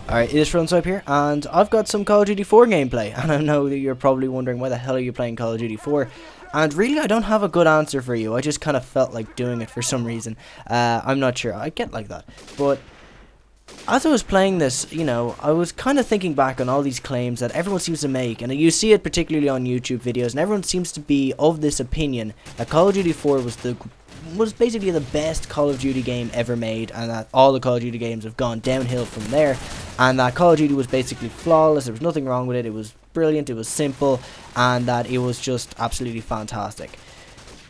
Alright, it is FrOzenSwipe here, and I've got some Call of Duty 4 gameplay, and I know that you're probably wondering why the hell are you playing Call of Duty 4, and really I don't have a good answer for you. I just kind of felt like doing it for some reason. I'm not sure, I get like that, but as I was playing this, you know, I was kind of thinking back on all these claims that everyone seems to make, and you see it particularly on YouTube videos, and everyone seems to be of this opinion that Call of Duty 4 was basically the best Call of Duty game ever made, and that all the Call of Duty games have gone downhill from there, and that Call of Duty was basically flawless. There was nothing wrong with it. It was brilliant, it was simple, and that it was just absolutely fantastic.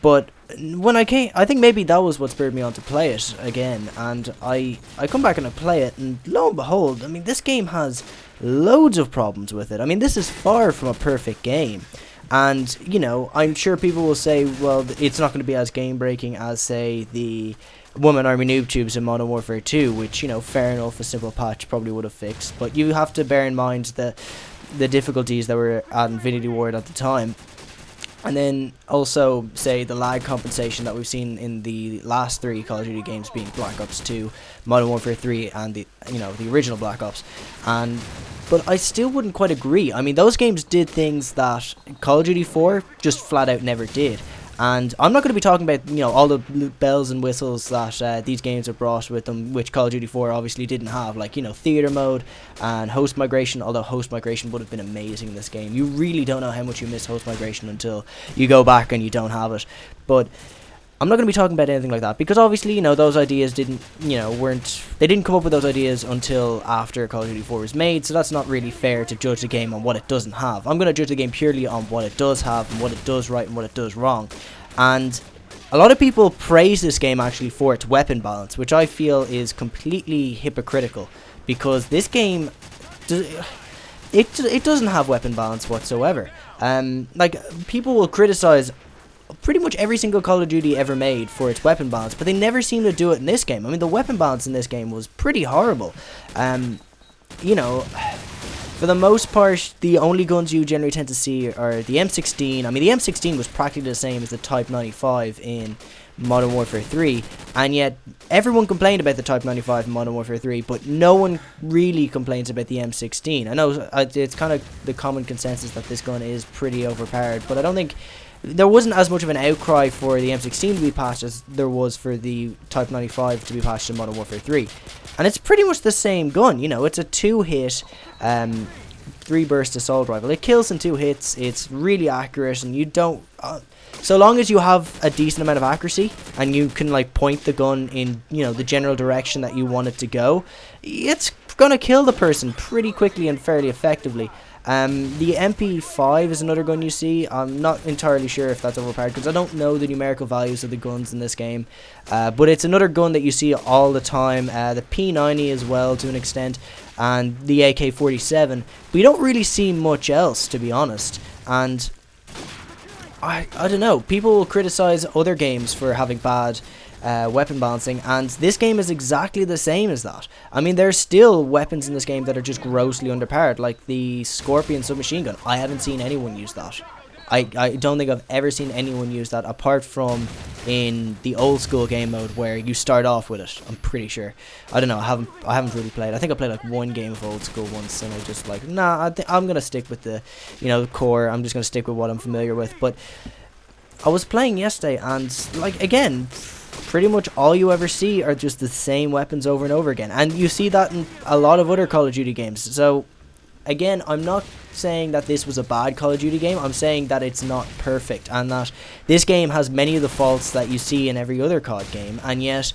But when I think maybe that was what spurred me on to play it again, and I come back and I play it, and lo and behold, I mean, this game has loads of problems with it. I mean, this is far from a perfect game. And, you know, I'm sure people will say, well, it's not going to be as game-breaking as, say, the Woman Army Noob Tubes in Modern Warfare 2, which, you know, fair enough, a simple patch probably would have fixed. But you have to bear in mind the difficulties that were at Infinity Ward at the time. And then also, say, the lag compensation that we've seen in the last three Call of Duty games, being Black Ops 2, Modern Warfare 3, and the original Black Ops. But I still wouldn't quite agree. I mean, those games did things that Call of Duty 4 just flat out never did. And I'm not going to be talking about, you know, all the bells and whistles that these games have brought with them, which Call of Duty 4 obviously didn't have, like, you know, theater mode and host migration, although host migration would have been amazing in this game. You really don't know how much you miss host migration until you go back and you don't have it. But I'm not going to be talking about anything like that, because obviously, you know, those ideas they didn't come up with those ideas until after Call of Duty 4 was made, so that's not really fair to judge the game on what it doesn't have. I'm going to judge the game purely on what it does have, and what it does right, and what it does wrong. And a lot of people praise this game actually for its weapon balance, which I feel is completely hypocritical, because this game, it doesn't have weapon balance whatsoever. Like, people will criticize pretty much every single Call of Duty ever made for its weapon balance, but they never seem to do it in this game. I mean, the weapon balance in this game was pretty horrible. You know, for the most part, the only guns you generally tend to see are the M16. I mean, the M16 was practically the same as the Type 95 in Modern Warfare 3, and yet everyone complained about the Type 95 in Modern Warfare 3, but no one really complains about the M16. I know it's kind of the common consensus that this gun is pretty overpowered, but I don't think there wasn't as much of an outcry for the M16 to be patched as there was for the Type 95 to be patched in Modern Warfare 3. And it's pretty much the same gun, you know, it's a 2-hit, 3-burst assault rifle. It kills in 2 hits, it's really accurate, and you don't... so long as you have a decent amount of accuracy, and you can, like, point the gun in, you know, the general direction that you want it to go, it's gonna kill the person pretty quickly and fairly effectively. The MP5 is another gun you see. I'm not entirely sure if that's overpowered, because I don't know the numerical values of the guns in this game. But it's another gun that you see all the time. The P90 as well, to an extent, and the AK-47. But you don't really see much else, to be honest. And I don't know. People will criticize other games for having bad weapon balancing, and this game is exactly the same as that. I mean, there's still weapons in this game that are just grossly underpowered, like the Scorpion submachine gun. I haven't seen anyone use that. I don't think I've ever seen anyone use that, apart from in the old school game mode where you start off with it. I'm pretty sure. I don't know. I haven't really played. I think I played like one game of old school once, and I just like, nah. I'm gonna stick with the, you know, core. I'm just gonna stick with what I'm familiar with. But I was playing yesterday, and like, again, pretty much all you ever see are just the same weapons over and over again, and you see that in a lot of other Call of Duty games. So again, I'm not saying that this was a bad Call of Duty game. I'm saying that it's not perfect, and that this game has many of the faults that you see in every other COD game, and yet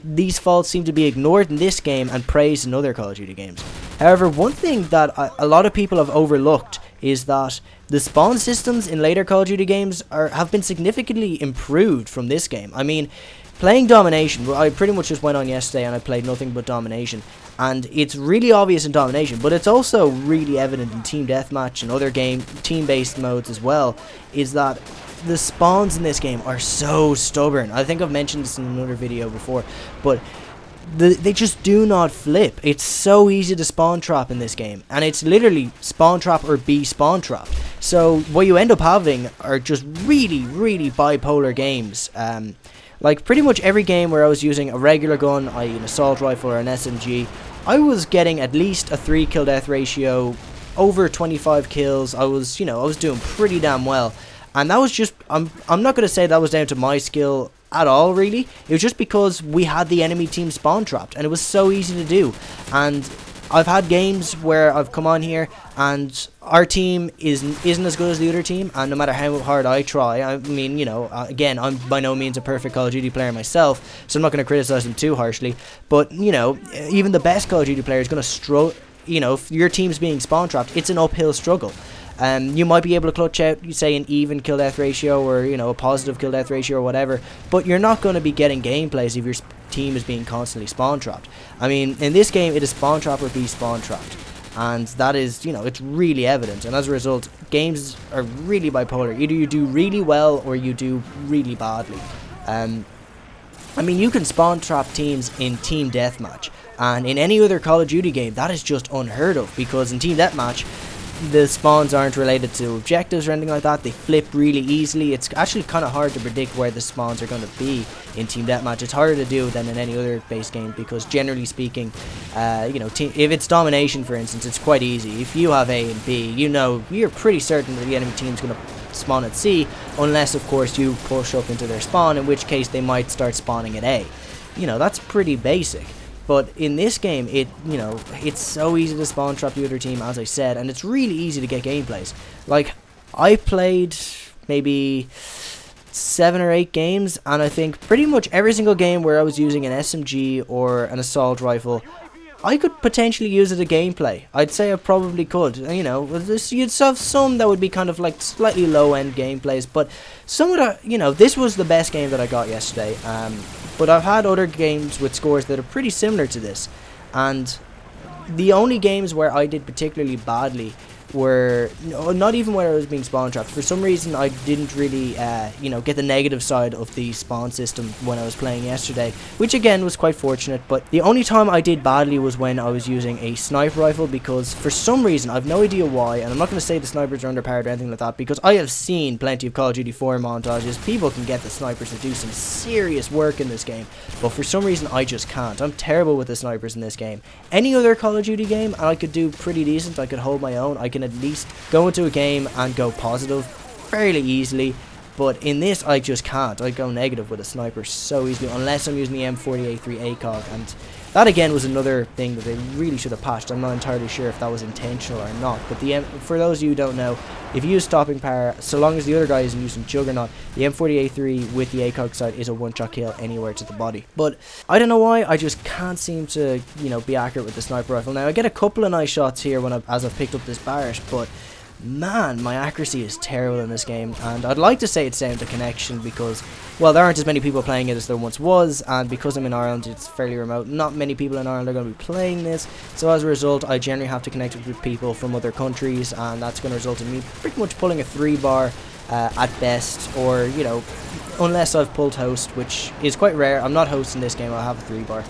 these faults seem to be ignored in this game and praised in other Call of Duty games. However, one thing that a lot of people have overlooked is that the spawn systems in later Call of Duty games have been significantly improved from this game. I mean, playing Domination, I pretty much just went on yesterday and I played nothing but Domination, and it's really obvious in Domination, but it's also really evident in Team Deathmatch and other team-based modes as well, is that the spawns in this game are so stubborn. I think I've mentioned this in another video before, but they just do not flip. It's so easy to spawn trap in this game, and it's literally spawn trap or be spawn trap. So what you end up having are just really, really bipolar games. Like pretty much every game where I was using a regular gun, i.e. an assault rifle or an SMG, I was getting at least a 3 kill death ratio, over 25 kills. I was, I was doing pretty damn well. And that was just, I'm not going to say that was down to my skill at all, really. It was just because we had the enemy team spawn trapped, and it was so easy to do. And I've had games where I've come on here and our team isn't as good as the other team, and no matter how hard I try, I mean, again, I'm by no means a perfect Call of Duty player myself, so I'm not going to criticize them too harshly, but, even the best Call of Duty player is going to struggle. If your team's being spawn trapped, it's an uphill struggle. You might be able to clutch out, say, an even kill death ratio, or a positive kill death ratio or whatever, but you're not going to be getting gameplays if your team is being constantly spawn trapped. I mean, in this game, it is spawn trap or be spawn trapped, and that is, it's really evident. And as a result, games are really bipolar. Either you do really well or you do really badly. I mean, you can spawn trap teams in team deathmatch, and in any other Call of Duty game, that is just unheard of, because in team deathmatch, the spawns aren't related to objectives or anything like that. They flip really easily. It's actually kind of hard to predict where the spawns are going to be in team deathmatch. It's harder to do than in any other base game, because generally speaking, if it's domination, for instance, it's quite easy. If you have A and B, you're pretty certain that the enemy team's going to spawn at C, unless of course you push up into their spawn, in which case they might start spawning at A. That's pretty basic. But in this game, it's so easy to spawn trap the other team, as I said, and it's really easy to get gameplays. Like, I played maybe 7 or 8 games, and I think pretty much every single game where I was using an SMG or an assault rifle, I could potentially use it as a gameplay. I'd say I probably could. You'd have some that would be kind of like slightly low-end gameplays, but some of the, this was the best game that I got yesterday. But I've had other games with scores that are pretty similar to this, and the only games where I did particularly badly were not even where I was being spawn trapped. For some reason, I didn't really get the negative side of the spawn system when I was playing yesterday, which again was quite fortunate. But the only time I did badly was when I was using a sniper rifle, because for some reason, I've no idea why, and I'm not going to say the snipers are underpowered or anything like that, because I have seen plenty of Call of Duty 4 montages. People can get the snipers to do some serious work in this game, but for some reason I just can't. I'm terrible with the snipers in this game. Any other Call of Duty game, and I could do pretty decent. I could hold my own. I can at least go into a game and go positive fairly easily, but in this I just can't. I go negative with a sniper so easily, unless I'm using the M40A3 ACOG, and that again was another thing that they really should have patched. I'm not entirely sure if that was intentional or not, but for those of you who don't know, if you use stopping power, so long as the other guy isn't using Juggernaut, the M40A3 with the ACOG sight is a one-shot kill anywhere to the body. But I don't know why, I just can't seem to, be accurate with the sniper rifle. Now, I get a couple of nice shots here as I've picked up this Barrett, but man, my accuracy is terrible in this game, and I'd like to say it's down to connection, because, well, there aren't as many people playing it as there once was, and because I'm in Ireland, it's fairly remote. Not many people in Ireland are going to be playing this, so as a result, I generally have to connect with people from other countries, and that's going to result in me pretty much pulling a 3-bar at best, or, unless I've pulled host, which is quite rare. I'm not hosting this game, I'll have a 3-bar.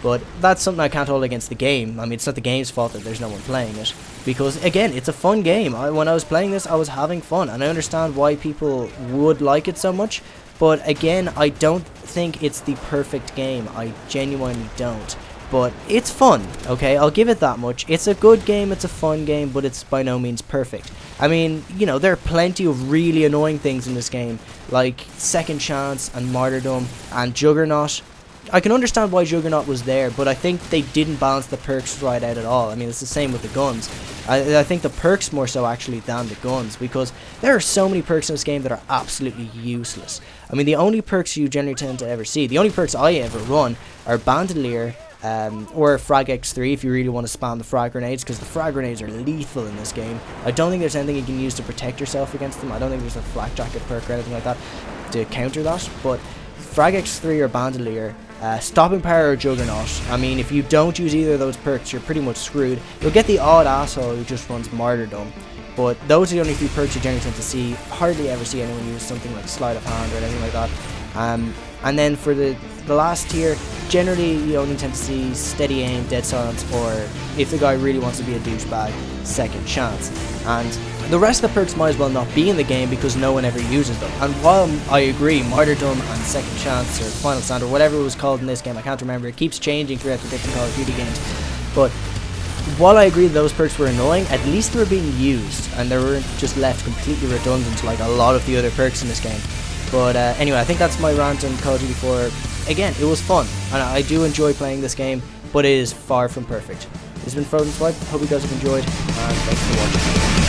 But that's something I can't hold against the game. I mean, it's not the game's fault that there's no one playing it, because, again, it's a fun game. When I was playing this, I was having fun, and I understand why people would like it so much, but, again, I don't think it's the perfect game. I genuinely don't. But it's fun, okay? I'll give it that much. It's a good game, it's a fun game, but it's by no means perfect. I mean, there are plenty of really annoying things in this game, like Second Chance and Martyrdom and Juggernaut. I can understand why Juggernaut was there, but I think they didn't balance the perks right out at all. I mean, it's the same with the guns. I think the perks more so actually than the guns, because there are so many perks in this game that are absolutely useless. I mean, the only perks you generally tend to ever see, the only perks I ever run are Bandolier, or Frag X3 if you really want to spam the frag grenades, because the frag grenades are lethal in this game. I don't think there's anything you can use to protect yourself against them. I don't think there's a flak jacket perk or anything like that to counter that, but Frag X3 or Bandolier, stopping power or Juggernaut. I mean, if you don't use either of those perks, you're pretty much screwed. You'll get the odd asshole who just runs Martyrdom, but those are the only 3 perks you generally tend to see. Hardly ever see anyone use something like Sleight of Hand or anything like that. And then for the last tier, generally you only tend to see Steady Aim, Dead Silence, or if the guy really wants to be a douchebag, Second Chance. And the rest of the perks might as well not be in the game, because no one ever uses them. And while I agree, Martyrdom and Second Chance or Final Stand or whatever it was called in this game, I can't remember, it keeps changing throughout the different Call of Duty games. But while I agree those perks were annoying, at least they were being used, and they weren't just left completely redundant like a lot of the other perks in this game. But anyway, I think that's my rant on Call of Duty 4. Again, it was fun, and I do enjoy playing this game, but it is far from perfect. This has been FrOzenSwipe. Hope you guys have enjoyed, and thanks for watching.